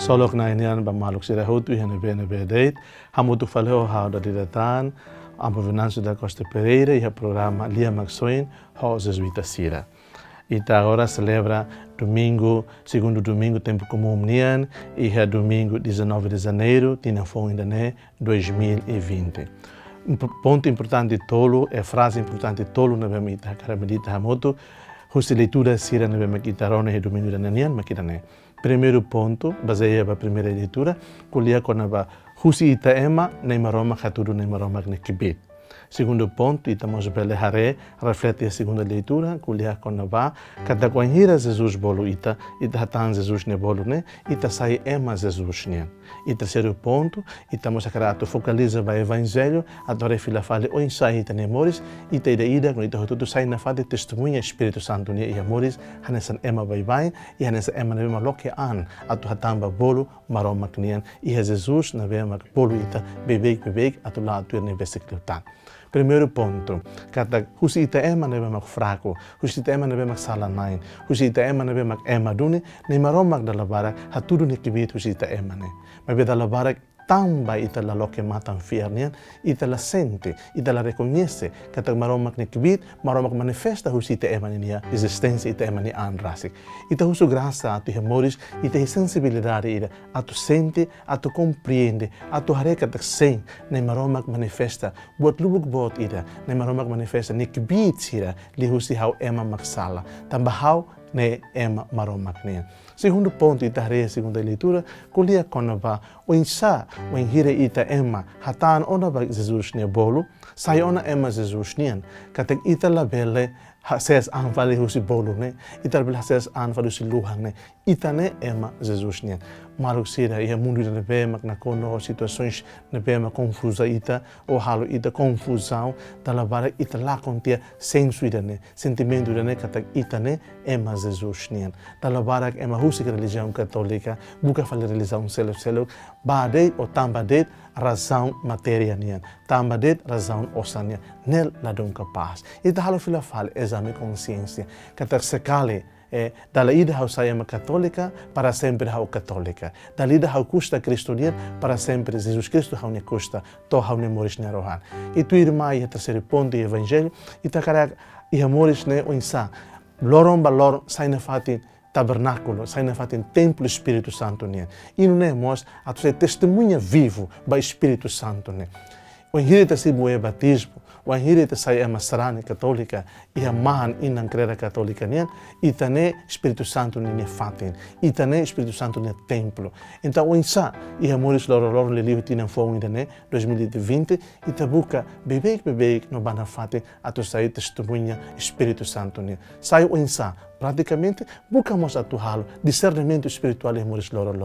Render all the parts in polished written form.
Solo na inian ba maluk sira hotu hene bene bedeit. Hamutu faleo hauda didatan. Ambo Venâncio da Costa Pereira e o programa Lia Maxoin, ho Jesuíta Sira. Ita agora celebra domingo, segundo domingo, tempo comum nian, e é domingo 19 de janeiro, tina fome de 2020. Um ponto importante tolo, é frase importante tolo na bema ita caramedita hamoto, husi leitura sira na bema quitarone e domingo de nian, maquitane. Primeiro ponto, baseia a primeira leitura, colia com a husi ita ema, neimaroma haturu neimaroma nekibit. Segundo ponto, estamos bele hare, reflete a segunda leitura, culia com a cada quanhira Jesus bolo ita hatan Jesus ne bolo ne, ita sai ema Jesus ne. E terceiro ponto, estamos a focaliza o evangelho, adore fila fale o insai ita ne moris, ita ida com ita tudo sai na fade testemunha Espírito Santo ne e amoris, hanesan ema vai e hanesan ema ne loke an, atu hatamba bolo maroma knian, e Jesus na vema bolo ita bebek atu la atu ne versículo. Primeiro ponto, kata husi ita ema nebe mak fraco, husi ita ema nebe mak salanain, husi ita ema nebe mak ema dune, ne maromak dalabarak hatudu ne kibit husi ita ema ne. Mabe dalabarak tamba ita la loke matan fiernian, ita la sente, ita la recognece, kata maromak ne kibit, maromak manifesta husi ita ema nia existência ita ema ni anrasik. Ita husu graça atu hemoris, ita sensibilidade ida, atu sente, atu compreende, atu hareka tak sen, ne maromak manifesta, buat lubuk bot ida, ne maromak manifesta, ne kibit sira, li husi hau ema maksala, tamba hau ne ema maromak nia. Segundo ponto, ita harea segunda leitura, colia conava o insa, o enhire ita ema, hatan onava Jesus ne bolo, sai ona ema Jesus nian, katek ita la bele, ses anvali husi bolo ne, ita la bele ses anvali husi luhang ne, ita ne ema Jesus nian. Maruk sira ia mundo na bema na kono situações na bema confusa ita ou halo ita confusão da lavara ita lá contia senso ida ne sentimento ida ne kata ita ne ema Jesus nian da lavara ema husi religião católica buka fala religião selo bade ou tamba det razão matéria nian tamba det razão osania nel la don capaz ita halo fila fala exame consciência kata sekale dalla ida hau saia católica para sempre hau católica. Dalla ida hau custa cristonian para sempre Jesus Cristo hau ne custa, to hau ne moris ne rohan. E tu irmã e terceiro ponto e evangelho, e takara e moris ne o insa. Loron balor sai na fatin tabernáculo, sai na fatin templo Espírito Santo ne. E não é mos a tu ser testemunha vivo ba Espírito Santo ne. O enhirita si bué batismo, o enhirita sai a masrane católica e a mahan inang crera católica nian, e tane Espírito Santo ne fatin, e tane Espírito Santo ne templo. Então o insa e a moris loro le livro tinam fogo ne 2020 e tabuca bebek no bana fatin a tu sai testemunha Espírito Santo ne. Sai o insa praticamente buscamos a tu halo discernimento espiritual e moris loro.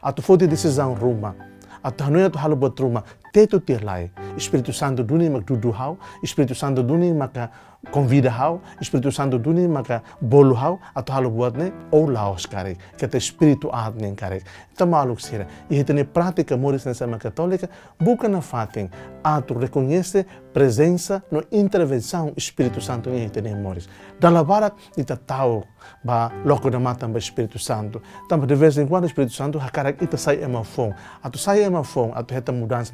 A tu fode decisão ruma. At hanoy at halo botruma teto tirlai Espírito Santo duni mag dudu hau Espírito Santo duni maka convida hau Espírito Santo duni maka bolu hau at halo buat ne ou laos kare kata Espírito adnen kare tamaluk sira e hitene prática moris na sama católica buca na fatin atu reconhece presença no intervenção Espírito Santo ni hitene moris dalla barak ita tau ba loco da matan ba Espírito Santo tamba de vez em quando Espírito Santo hakarak ita sai emafon atu sai emafon atu heta mudança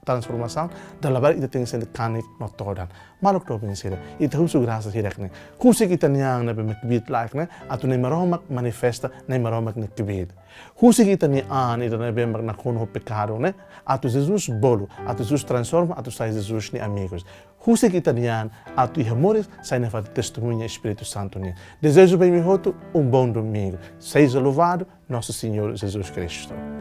transformação dalla barak ita tem sendo canik no todan maluk to pensira ita husu graças hirakne husi kita niang na bemekbit like ne atu ne maromak manifesta ne maromak ne kibid husi kita ni an ita ne bemak na kono pecado ne atu Jesus bolo atu Jesus transforma atu sai Jesus ni amigos husi kita nian atu amores sai na fata testemunha Espírito Santo ne desejo bem mi hoto bom domingo seja louvado nosso Senhor Jesus Cristo.